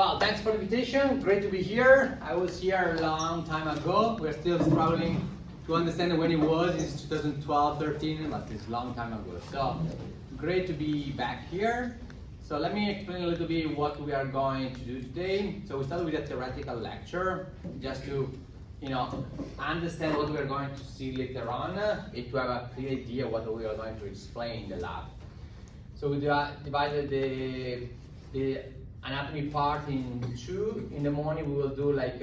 Well, thanks for the invitation. Great to be here. I was here a long time ago. We're still struggling to understand when it was. It's 2012, 13, but it's a long time ago. So great to be back here. So let me explain a little bit what we are going to do today. So we started with a theoretical lecture, just to understand what we are going to see later on, and to have a clear idea what we are going to explain in the lab. So we divided the anatomy part in two. In the morning we will do like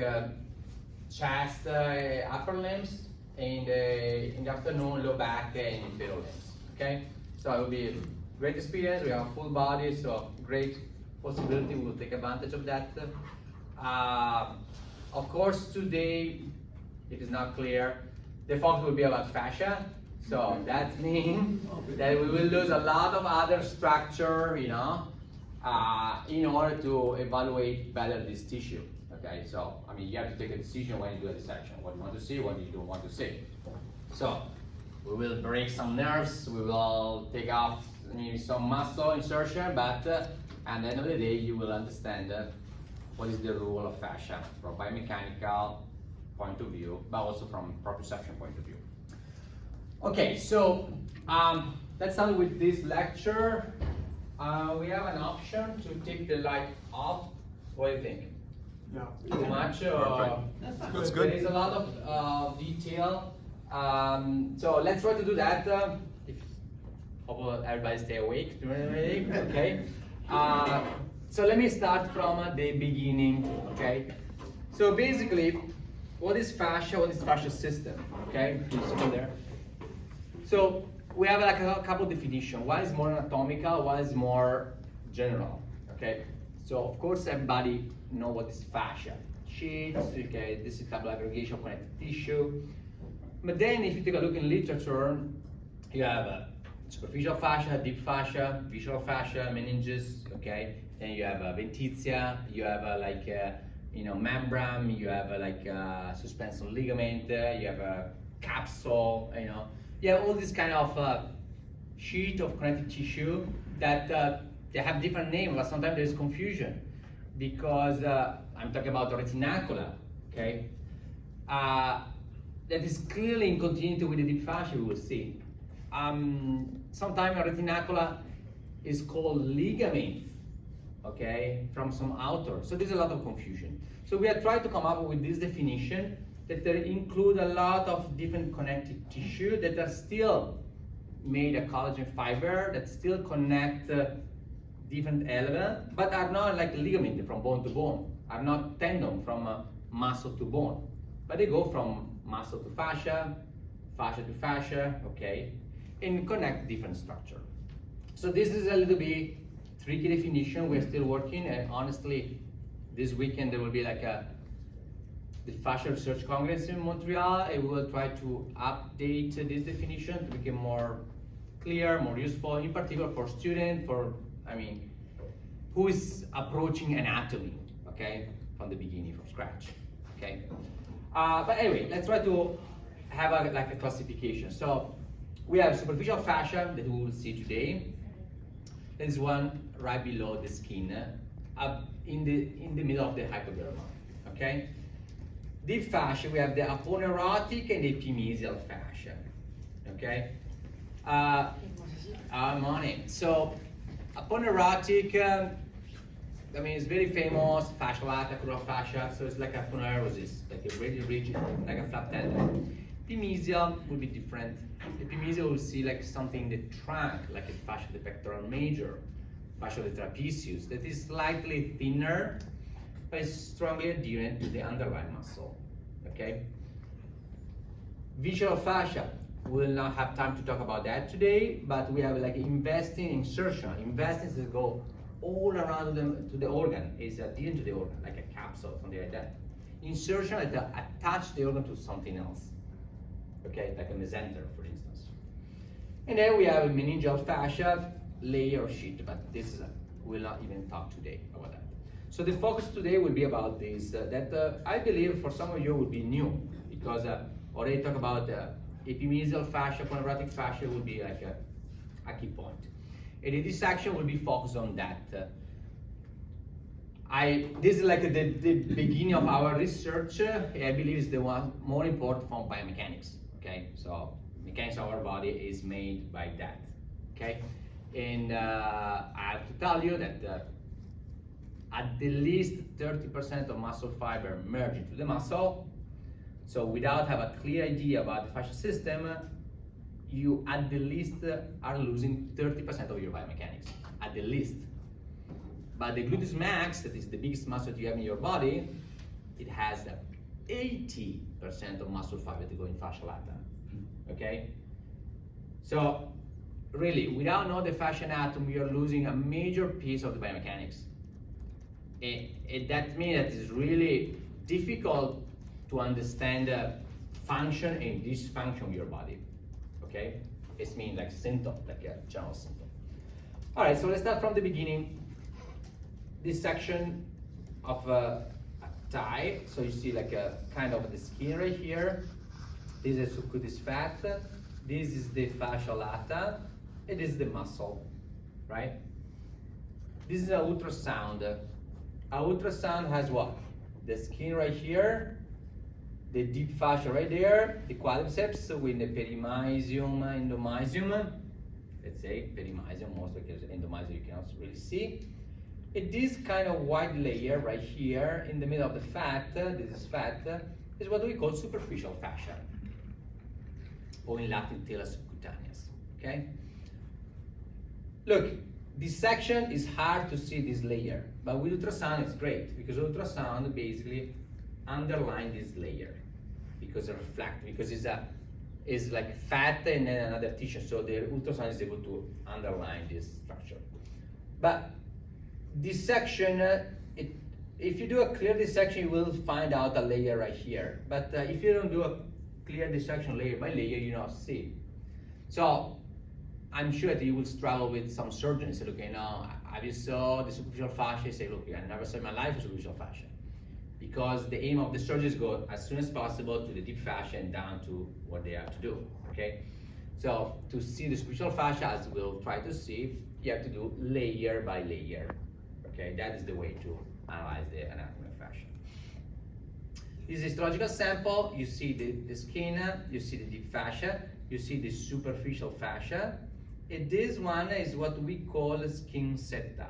chest, upper limbs, and in the afternoon low back and inferior limbs. Okay, so it will be a great experience. We have a full body, so great possibility. We will take advantage of that. Of course, today, if it's not clear, the focus will be about fascia. So that means that we will lose a lot of other structure, in order to evaluate better this tissue. Okay, so I mean, you have to take a decision when you do a dissection, what you want to see, what you don't want to see. So we will break some nerves, we will take off maybe some muscle insertion, but at the end of the day, you will understand what is the role of fascia from biomechanical point of view, but also from proprioception point of view. Okay, so let's start with this lecture. We have an option to take the light off. What do you think? No. Too much? That's good. There is a lot of detail. So let's try to do that. Hope everybody stay awake during the day. Okay. So let me start from the beginning. Okay. So basically, what is fascia? What is fascia system? Okay. You see there. So we have like a couple of definitions. One is more anatomical, one is more general. Okay. So of course everybody know what is fascia. Sheets. Okay. This is type of aggregation of connective tissue. But then if you take a look in literature, you have superficial fascia, deep fascia, visceral fascia, meninges. Okay. Then you have ventizia. You have membrane. You have suspensor ligament. You have a capsule. You have all this kind of sheet of connective tissue that they have different names, but sometimes there is confusion because I'm talking about the retinacula, okay? That is clearly in continuity with the deep fascia, we will see. Sometimes a retinacula is called ligament, okay, from some author. So there's a lot of confusion. So we are trying to come up with this definition that they include a lot of different connective tissue that are still made of collagen fiber, that still connect different elements, but are not like ligament from bone to bone, are not tendon from muscle to bone, but they go from muscle to fascia, fascia to fascia, okay, and connect different structure. So this is a little bit tricky definition. We're still working, and honestly, this weekend there will be like the Fascial Research Congress in Montreal, and we will try to update this definition to make it more clear, more useful, in particular for students, who is approaching anatomy, okay, from the beginning, from scratch, okay. But anyway, let's try to have a classification. So we have superficial fascia that we will see today. There's one right below the skin, in the middle of the hypoderma, okay. Deep fascia, we have the aponeurotic and the epimysial fascia, okay? Morning. So, aponeurotic, it's very famous, fascia lata, crural fascia, so it's like a aponeurosis, like a really rigid, like a flat tendon. Epimysial will be different. Epimysial will see like something in the trunk, like a fascia of the pectoral major, fascia of the trapezius, that is slightly thinner, but it's strongly adherent to the underlying muscle, okay? Visceral fascia, we will not have time to talk about that today, but we have like investing insertion. Investings that go all around them to the organ, is adherent to the organ, like a capsule, something like that. Insertion that attach the organ to something else, okay, like a mesentery, for instance. And then we have a meningeal fascia, layer or sheet, but this is we'll not even talk today about that. So the focus today will be about this, that I believe for some of you will be new, because already talk about epimysial fascia, aponeurotic fascia will be like a key point. And in this section will be focused on that. This is like the beginning of our research. I believe is the one more important from biomechanics. Okay, so mechanics of our body is made by that. Okay, and I have to tell you that at the least 30% of muscle fiber merge into the muscle. So without have a clear idea about the fascial system, you at the least are losing 30% of your biomechanics, at the least. But the gluteus max, that is the biggest muscle you have in your body, it has 80% of muscle fiber to go in fascia lata, okay? So really, without knowing the fascia anatomy, you're losing a major piece of the biomechanics. And that means that it's really difficult to understand the function and dysfunction of your body, okay? It means like symptom, like a general symptom. All right, so let's start from the beginning. This section of a thigh, so you see like a kind of the skin right here. This is subcutis fat. This is the fascia lata. It is the muscle, right? This is an ultrasound. An ultrasound has what? The skin right here, the deep fascia right there, the quadriceps with the perimysium, endomysium. Let's say perimysium, mostly because endomysium you cannot really see. This kind of white layer right here in the middle of the fat, this is fat, is what we call superficial fascia, or in Latin tela subcutaneous, okay? Look, this section is hard to see this layer, but with ultrasound it's great, because ultrasound basically underlines this layer, because it reflects, because it's like fat and then another tissue, so the ultrasound is able to underline this structure. But this section, if you do a clear dissection, you will find out a layer right here. But if you don't do a clear dissection layer by layer, you don't see. So I'm sure that you will struggle with some surgeons. Say, look, you know, have you saw the superficial fascia? Say, look, I never saw in my life a superficial fascia. Because the aim of the surgeon is go as soon as possible to the deep fascia and down to what they have to do, okay? So to see the superficial fascia, as we'll try to see, you have to do layer by layer. Okay, that is the way to analyze the anatomy of fascia. This is a histological sample. You see the skin, you see the deep fascia, you see the superficial fascia. And this one is what we call skin septa.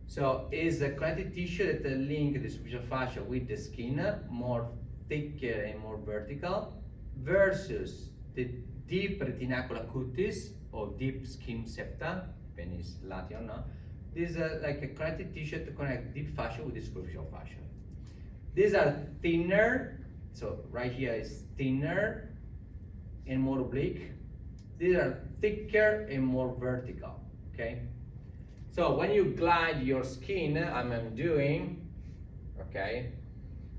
So it's a connective tissue that link the superficial fascia with the skin, more thicker and more vertical, versus the deep retinacular cutis or deep skin septa, depending if it's Latin or not. This is like a connective tissue to connect deep fascia with the superficial fascia. These are thinner, so right here is thinner and more oblique. These are thicker and more vertical, okay? So when you glide your skin, I'm doing, okay,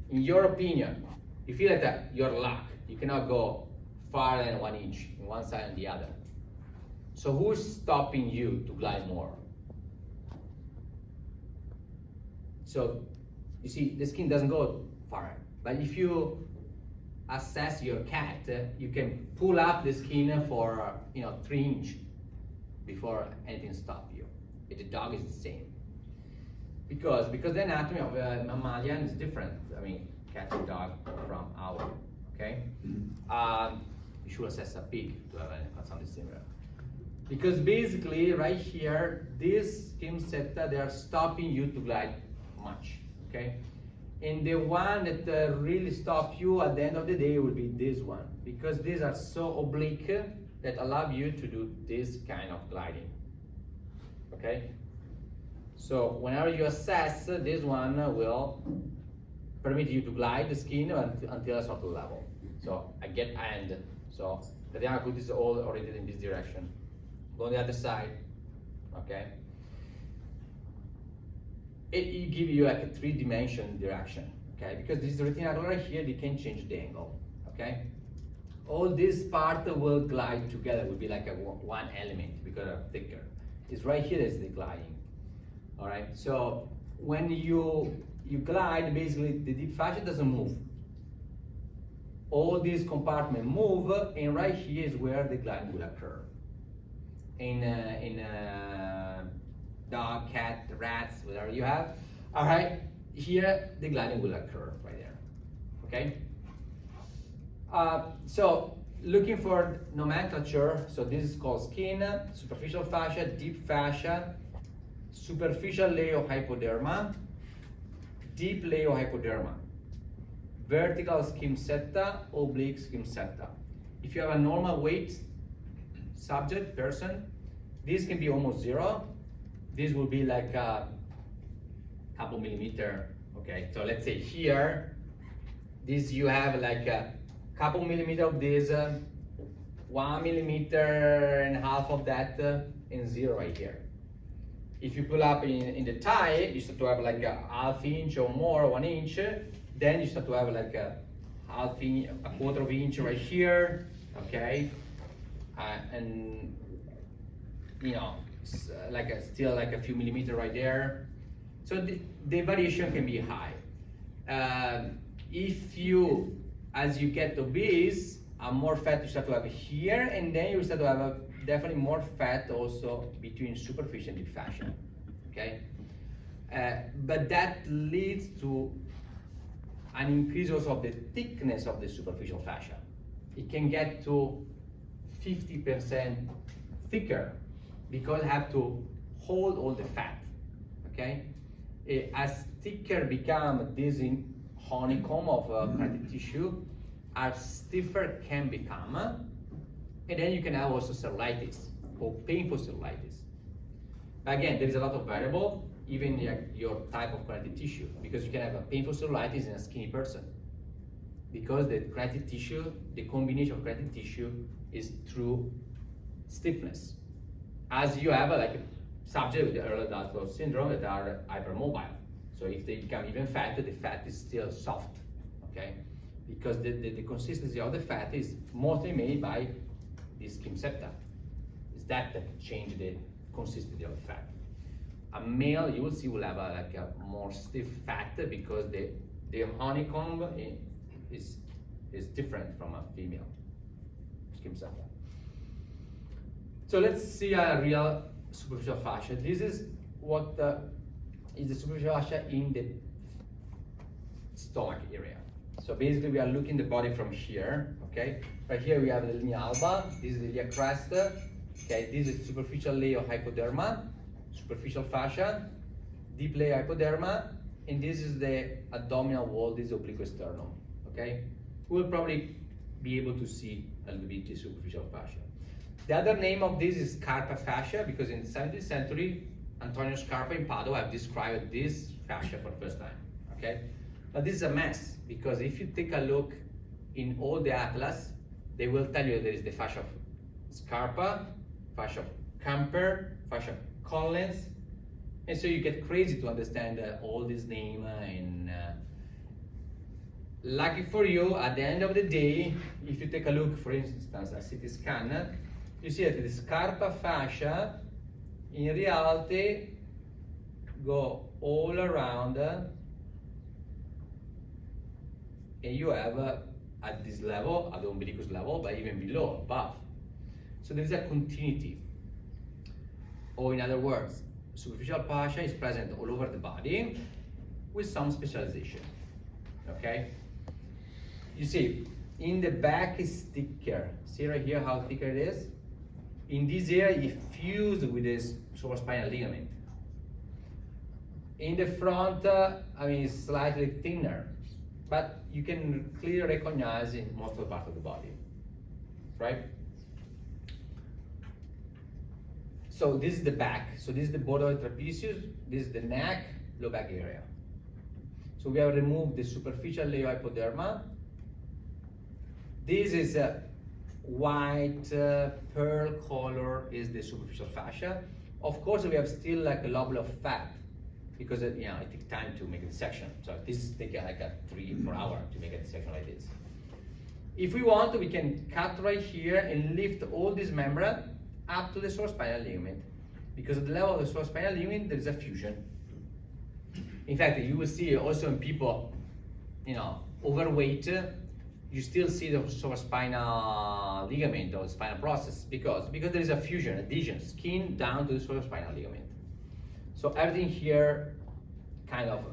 in your opinion, you feel that you're locked. You cannot go farther than 1 inch in one side and the other. So who's stopping you to glide more? So you see, the skin doesn't go far. But if you assess your cat, you can pull up the skin for 3 inches before anything stops you. But the dog is the same. Because the anatomy of a mammalian is different. I mean, cat and dog from owl. Okay. You should assess a pig to have something similar. Because basically, right here, this skin septa, they are stopping you to glide much, okay? And the one that really stops you at the end of the day will be this one, because these are so oblique that allow you to do this kind of gliding, okay? So whenever you assess, this one will permit you to glide the skin until a certain level. So I get end, so the diagonal is all oriented in this direction. Go on the other side, okay? It gives you like a 3-dimension direction, okay? Because this retinacular right here, they can change the angle, okay? All this part will glide together, will be like a one element because they're thicker. It's right here that's the gliding, all right? So when you glide, basically the deep fascia doesn't move. All these compartments move, and right here is where the gliding will occur. In dog, cat, rats, whatever you have, All right, here the gliding will occur right there, okay? So looking for nomenclature, so this is called skin, superficial fascia, deep fascia, superficial layer of hypoderma, deep layer of hypoderma, vertical schemata, oblique schemata. If you have a normal weight subject, person, this can be almost zero. This will be like a couple millimeter, okay? So let's say here, this you have like a couple millimeter of this, 1.5 millimeters of that, and zero right here. If you pull up in the thigh, you start to have like a half inch or more, 1 inch. Then you start to have like a half inch, a quarter of inch right here, okay? And you know, like still like a few millimeters right there. So the variation can be high. If you, as you get obese, more fat you start to have here, and then you start to have definitely more fat also between superficial and deep fascia, okay? But that leads to an increase also of the thickness of the superficial fascia. It can get to 50% thicker because it have to hold all the fat, okay? As thicker become this honeycomb of connective tissue, as stiffer can become, and then you can have also cellulitis or painful cellulitis. But again, there is a lot of variable, even your type of connective tissue, because you can have a painful cellulitis in a skinny person, because the connective tissue, the combination of connective tissue is through stiffness. As you have like a subject with the early adult syndrome that are hypermobile. So if they become even fat, the fat is still soft, okay? Because the consistency of the fat is mostly made by the schemata. It's that change the consistency of the fat. A male, you will see, will have like a more stiff fat because the honeycomb is different from a female schemata. So let's see a real superficial fascia. This is what is the superficial fascia in the stomach area. So basically we are looking the body from here, okay? Right here we have the linea alba, this is the ilia crest, okay? This is superficial layer of hypoderma, superficial fascia, deep layer hypoderma, and this is the abdominal wall, this is oblique sternum, okay? We'll probably be able to see a little bit the superficial fascia. The other name of this is Scarpa fascia, because in the 17th century, Antonio Scarpa in Padua have described this fascia for the first time, okay? But this is a mess, because if you take a look in all the atlas, they will tell you there is the fascia of Scarpa, fascia of Camper, fascia of Collins, and so you get crazy to understand all these names. And lucky for you, at the end of the day, if you take a look, for instance, a CT scan, you see that the Scarpa fascia in reality go all around, and you have at this level, at the umbilicus level, but even below, above. So there is a continuity. Or in other words, superficial fascia is present all over the body with some specialization, okay? You see, in the back is thicker. See right here how thicker it is? In this area, it fused with this supraspinal ligament. In the front, I mean, it's slightly thinner, but you can clearly recognize in most of the part of the body, right? So this is the back. So this is the border of the trapezius. This is the neck, low back area. So we have removed the superficial layer hypoderma. This is a white pearl color is the superficial fascia. Of course, we have still like a lobe of fat because it takes time to make a dissection. So this takes like 3-4 hours to make a dissection like this. If we want, we can cut right here and lift all this membrane up to the supraspinal ligament, because at the level of the supraspinal ligament there is a fusion. In fact, you will see also in people, overweight, you still see the supraspinal ligament or spinal process because there is a fusion, adhesion, skin down to the supraspinal ligament. So everything here kind of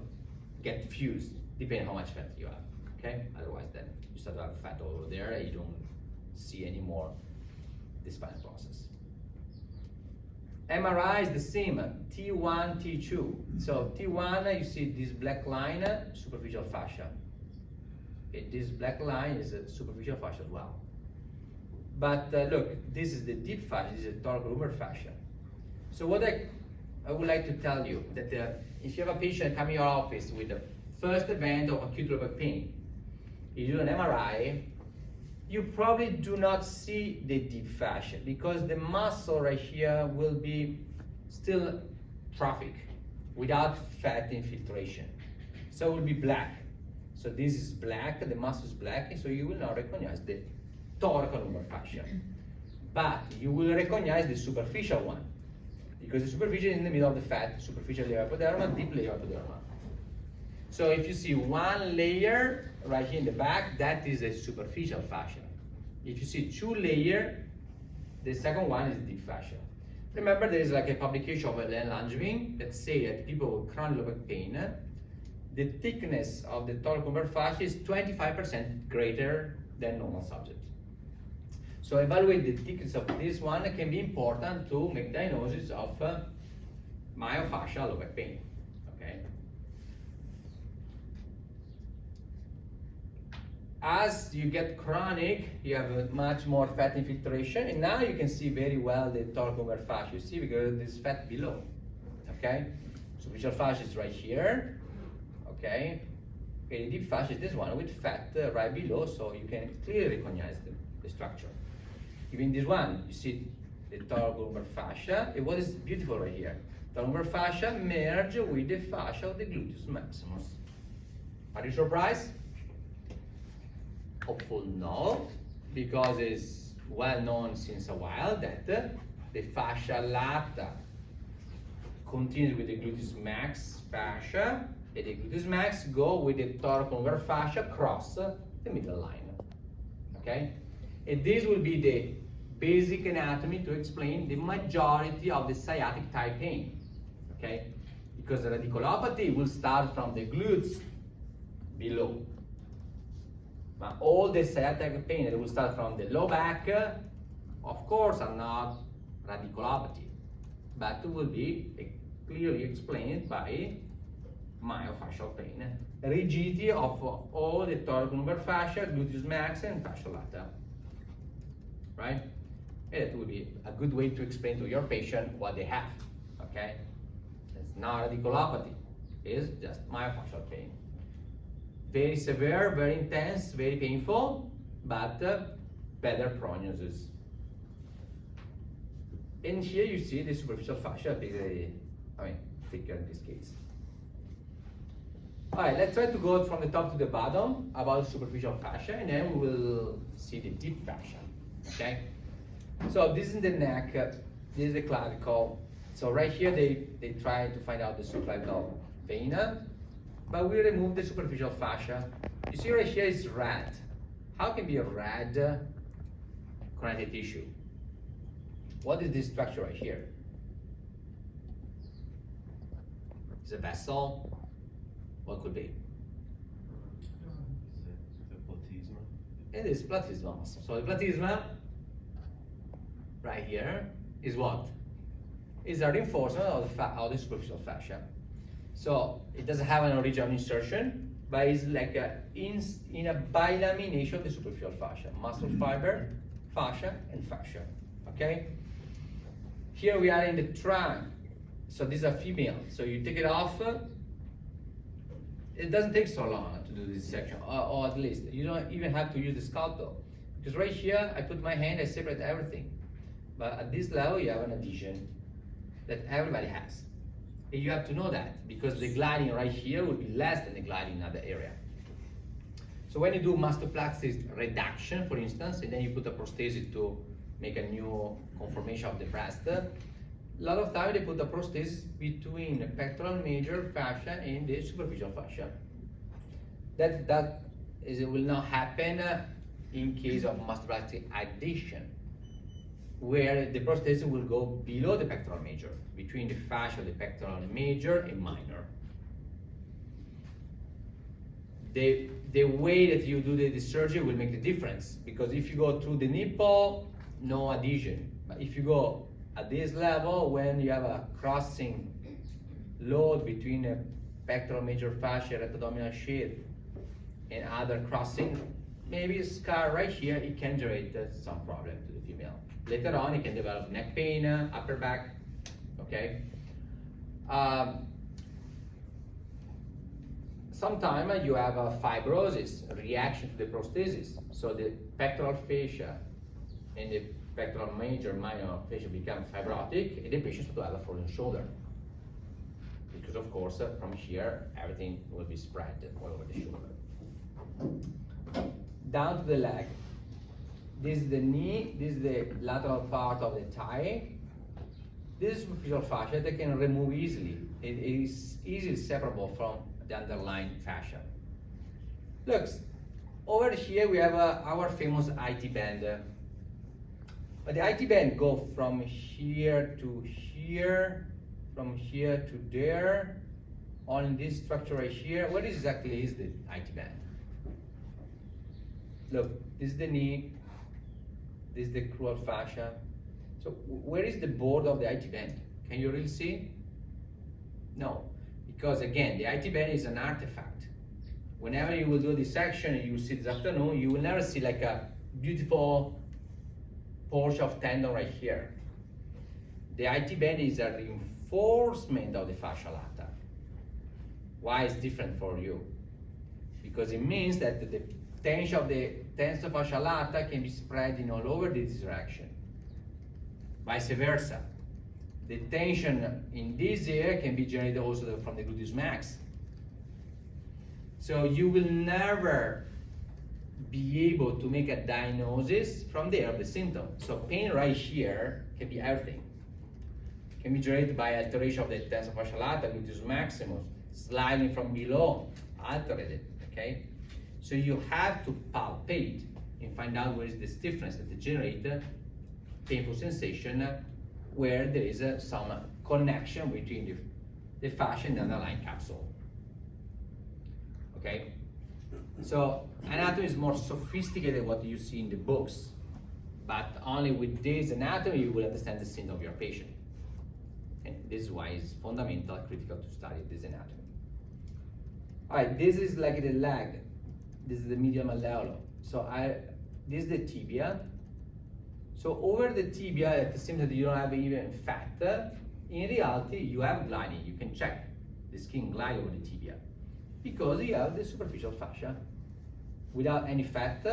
get fused, depending how much fat you have, okay? Otherwise then you start to have fat all over there and you don't see anymore the spinal process. MRI is the same, T1, T2. So T1, you see this black line, superficial fascia. Okay, this black line is a superficial fascia as well. But look, this is the deep fascia, this is the thoracolumbar fascia. So what I would like to tell you, that if you have a patient coming to your office with the first event of acute lower back pain, you do an MRI, you probably do not see the deep fascia because the muscle right here will be still trophic without fat infiltration. So it will be black. So this is black, the muscle is black, so you will not recognize the thoracolumbar fascia. But you will recognize the superficial one because the superficial is in the middle of the fat, superficial layer epidermal, deep layer epidermal. So if you see one layer right here in the back, that is a superficial fascia. If you see two layers, the second one is deep fascia. Remember, there is like a publication of Ellen Langevin that say that people with chronic lower back pain, the thickness of the thoracolumbar fascia is 25% greater than normal subject. So evaluate the thickness of this one can be important to make diagnosis of myofascial lower back pain. Okay. As you get chronic, you have a much more fat infiltration, and now you can see very well the thoracolumbar fascia. You see, because there's fat below. Okay, superficial fascia is right here. Okay, the deep fascia is this one with fat right below, so you can clearly recognize the structure. Even this one, you see the thoracolumbar fascia, and what is beautiful right here, thoracolumbar fascia merge with the fascia of the gluteus maximus. Are you surprised? Hopeful no, because it's well known since a while that the fascia lata continues with the gluteus max fascia, and the gluteus max go with the thoracolumbar fascia across the middle line. Okay, and this will be the basic anatomy to explain the majority of the sciatic type pain. Okay, because the radiculopathy will start from the glutes below. But all the sciatic pain that will start from the low back, of course, are not radiculopathy, but will be clearly explained by myofascial pain. Rigidity of all the thoracolumbar fascia, gluteus max, and fascia lata. Right? And it will be a good way to explain to your patient what they have. Okay? It's not radiculopathy, it's just myofascial pain. Very severe, very intense, very painful, but better prognosis. And here you see the superficial fascia, basically, thicker in this case. All right, let's try to go from the top to the bottom about superficial fascia, and then we will see the deep fascia. Okay. So this is the neck. This is the clavicle. So right here they try to find out the subclavicle vein. But we remove the superficial fascia. You see right here is red. How can be a red connective tissue? What is this structure right here? Is it a vessel? What could be? It is platysma muscle. So the platysma right here is what? Is a reinforcement of the superficial fascia. So it doesn't have an original insertion, but it's like in a bilamination of the superficial fascia, muscle fiber, fascia, and fascia. Okay. Here we are in the trunk. So this is a female. So you take it off. It doesn't take so long to do this section, or at least you don't even have to use the scalpel, because right here I put my hand, I separate everything. But at this level, you have an adhesion that everybody has. And you have to know that, because the gliding right here will be less than the gliding in other area. So when you do mastoplastic reduction, for instance, and then you put a prosthesis to make a new conformation of the breast, a lot of time they put a prosthesis between the pectoral major fascia and the superficial fascia. That will not happen in case of mastoplastic addition, where the prosthesis will go below the pectoral major, between the fascia of the pectoral major and minor. the way that you do the surgery will make the difference, because if you go through the nipple, no adhesion. But if you go at this level, when you have a crossing load between a pectoral major fascia, rectoabdominal sheath, and other crossing, maybe a scar right here, it can generate some problem to the female. Later on, it can develop neck pain, upper back, okay? Sometimes you have a fibrosis, a reaction to the prosthesis. So the pectoral fascia and the pectoral major, minor fascia become fibrotic, and the patient starts to have a frozen shoulder. Because of course, from here, everything will be spread all over the shoulder. Down to the leg. This is the knee, this is the lateral part of the thigh. This is superficial fascia that can remove easily. It is easily separable from the underlying fascia. Look, over here we have our famous IT band. But the IT band go from here to here, from here to there, on this structure right here. What exactly is the IT band? Look, this is the knee, this is the crural fascia. So where is the board of the IT band? Can you really see? No, because again, the IT band is an artifact. Whenever you will do this section, you will see this afternoon, you will never see like a beautiful portion of tendon right here. The IT band is a reinforcement of the fascia lata. Why is different for you? Because it means that the tension of the tensor fascia lata can be spread in all over this direction. Vice versa. The tension in this area can be generated also from the gluteus max. So you will never be able to make a diagnosis from there of the symptom. So pain right here can be everything. Can be generated by alteration of the tensor fascia lata, gluteus maximus, sliding from below, altered, okay? So you have to palpate and find out where is the stiffness that generates painful sensation, where there is some connection between the fascia and the underlying capsule. Okay? So anatomy is more sophisticated than what you see in the books, but only with this anatomy you will understand the symptom of your patient. And this is why it's fundamental, critical to study this anatomy. All right, this is like the leg. This is the medial malleolus. So this is the tibia. So over the tibia, it seems that you don't have even fat. In reality, you have gliding. You can check the skin glide over the tibia because you have the superficial fascia without any fat,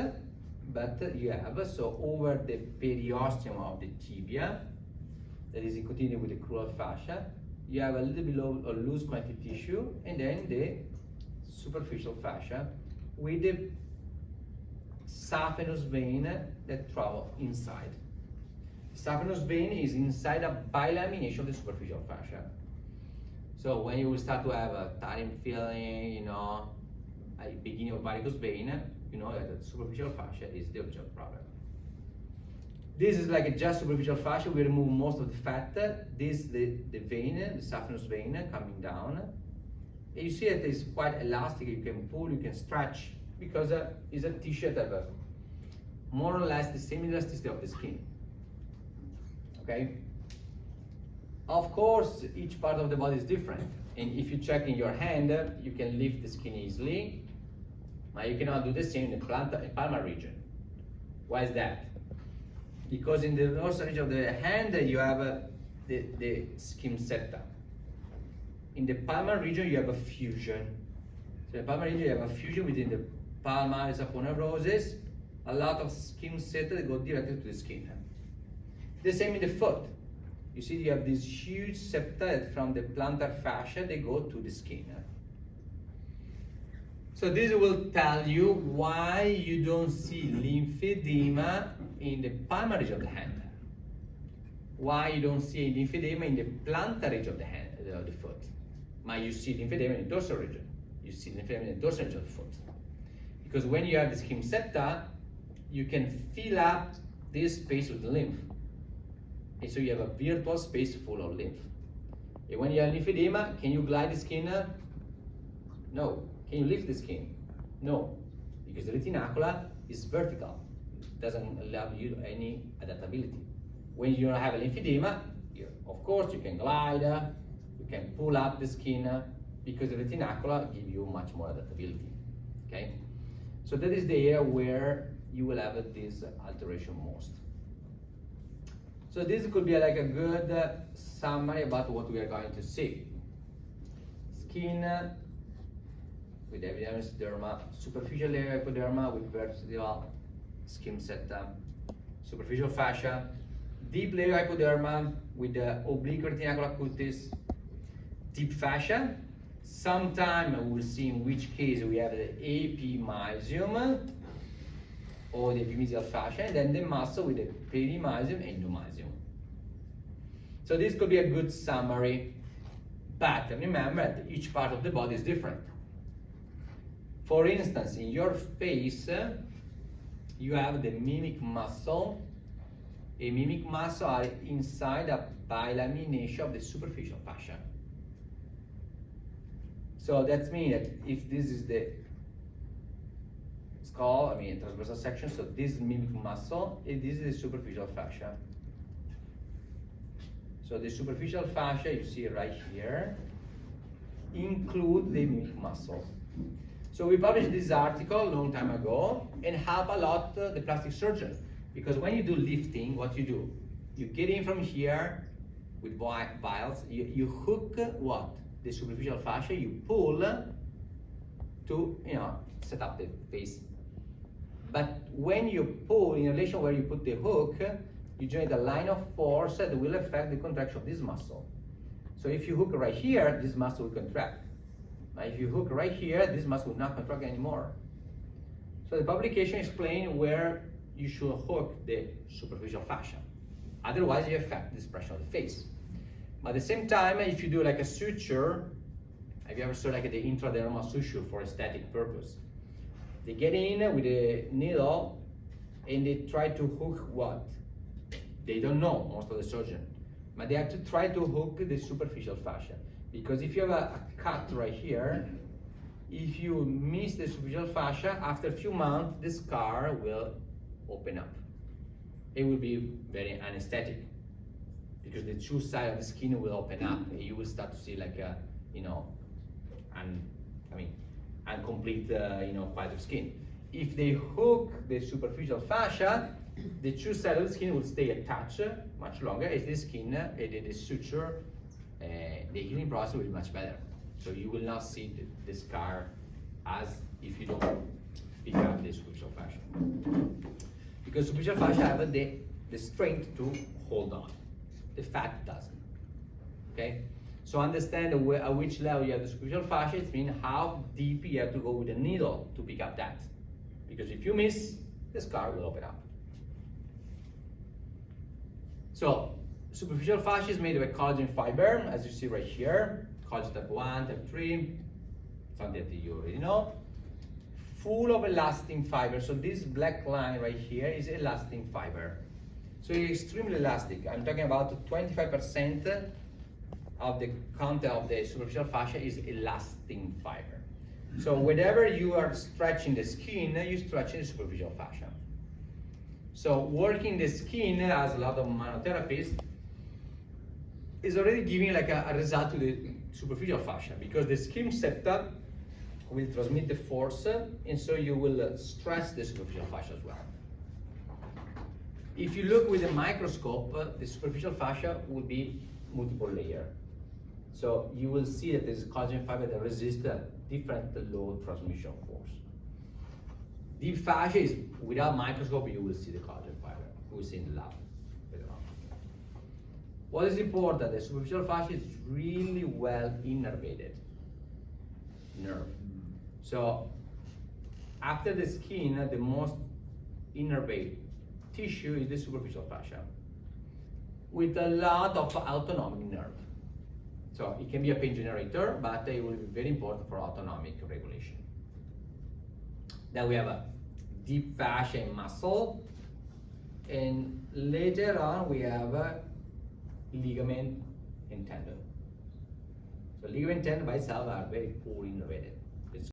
but you have, so over the periosteum of the tibia, that is in continuity with the crural fascia, you have a little bit of loose connective tissue, and then the superficial fascia with the saphenous vein that travel inside. Saphenous vein is inside a bilamination of the superficial fascia. So when you will start to have a tiring feeling, you know, at the beginning of varicose vein, you know that the superficial fascia is the original problem. This is like a just superficial fascia. We remove most of the fat. This is the vein, the saphenous vein coming down. And you see that it's quite elastic. You can pull, you can stretch, because it's a tissue that has more or less the same elasticity of the skin. Okay? Of course, each part of the body is different. And if you check in your hand, you can lift the skin easily, but you cannot do the same in the plantar and palmar region. Why is that? Because in the dorsal region of the hand, you have the schemata. In the palmar region, you have a fusion. So in the palmar region, you have a fusion within the palmaris aponeurosis, a lot of schemata that go directly to the skin. The same in the foot. You see, you have these huge septa from the plantar fascia, they go to the skin. So this will tell you why you don't see lymphedema in the palmar region of the hand. Why you don't see lymphedema in the plantar region of the hand, of the foot. But you see lymphedema in the dorsal region. You see lymphedema in the dorsal region of the foot. Because when you have the schemata, you can fill up this space with lymph. And so you have a virtual space full of lymph. And when you have lymphedema, can you glide the skin? No. Can you lift the skin? No, because the retinacula is vertical. It doesn't allow you any adaptability. When you have a lymphedema, of course you can glide, you can pull up the skin, because the retinacula give you much more adaptability. Okay, so that is the area where you will have this alteration most. So this could be like a good summary about what we are going to see. Skin with epidermis, derma, superficial layer epiderma with vertical skin septum, superficial fascia, deep layer hypoderma with the oblique retinacular cutis, deep fascia. Sometime we'll see in which case we have the epimysium or the epimysial fascia, and then the muscle with the perimysium and endomysium. So this could be a good summary, but remember that each part of the body is different. For instance, in your face, you have the mimic muscle. A mimic muscle are inside a bilamination of the superficial fascia. So that means that if this is the skull, transversal section, so this is mimic muscle, and this is the superficial fascia. So the superficial fascia you see right here include the mimic muscle. So we published this article a long time ago and help a lot the plastic surgeon, because when you do lifting, what you do? You get in from here with vials, you hook what? The superficial fascia, you pull to set up the face. But when you pull, in relation where you put the hook, you generate a line of force that will affect the contraction of this muscle. So if you hook right here, this muscle will contract. But if you hook right here, this muscle will not contract anymore. So the publication explains where you should hook the superficial fascia. Otherwise, you affect the expression of the face. But at the same time, if you do like a suture, have you ever saw like the intradermal suture for aesthetic purpose? They get in with a needle and they try to hook what? They don't know, most of the surgeons, but they have to try to hook the superficial fascia. Because if you have a cut right here, if you miss the superficial fascia, after a few months, the scar will open up. It will be very anesthetic, because the two sides of the skin will open up and you will start to see like a, incomplete, part of skin. If they hook the superficial fascia, the two sides of the skin will stay attached much longer as the skin, the suture, the healing process will be much better. So you will not see the scar as if you don't pick up the superficial fascia. Because superficial fascia have the strength to hold on. The fat doesn't. Okay? So understand at which level you have the superficial fascia, it means how deep you have to go with the needle to pick up that. Because if you miss, the scar will open up. So, superficial fascia is made of a collagen fiber, as you see right here. Collagen type 1, type 3, something that you already know. Full of elastin fiber. So this black line right here is elastin fiber. So it's extremely elastic. I'm talking about 25% of the content of the superficial fascia is elastin fiber. So whenever you are stretching the skin, you're stretching the superficial fascia. So working the skin, as a lot of manotherapists, is already giving like a result to the superficial fascia, because the skin septum will transmit the force, and so you will stress the superficial fascia as well. If you look with a microscope, the superficial fascia will be multiple layer. So you will see that there's collagen fiber that resist a different load transmission force. Deep fascia is, without microscope, you will see the collagen fiber. You will see in the lab later on. What is important? The superficial fascia is really well innervated nerve. So after the skin, the most innervated tissue is the superficial fascia, with a lot of autonomic nerve. So it can be a pain generator, but it will be very important for autonomic regulation. Then we have a deep fascia and muscle, and later on we have a ligament and tendon. So ligament and tendon by itself are very poorly innervated.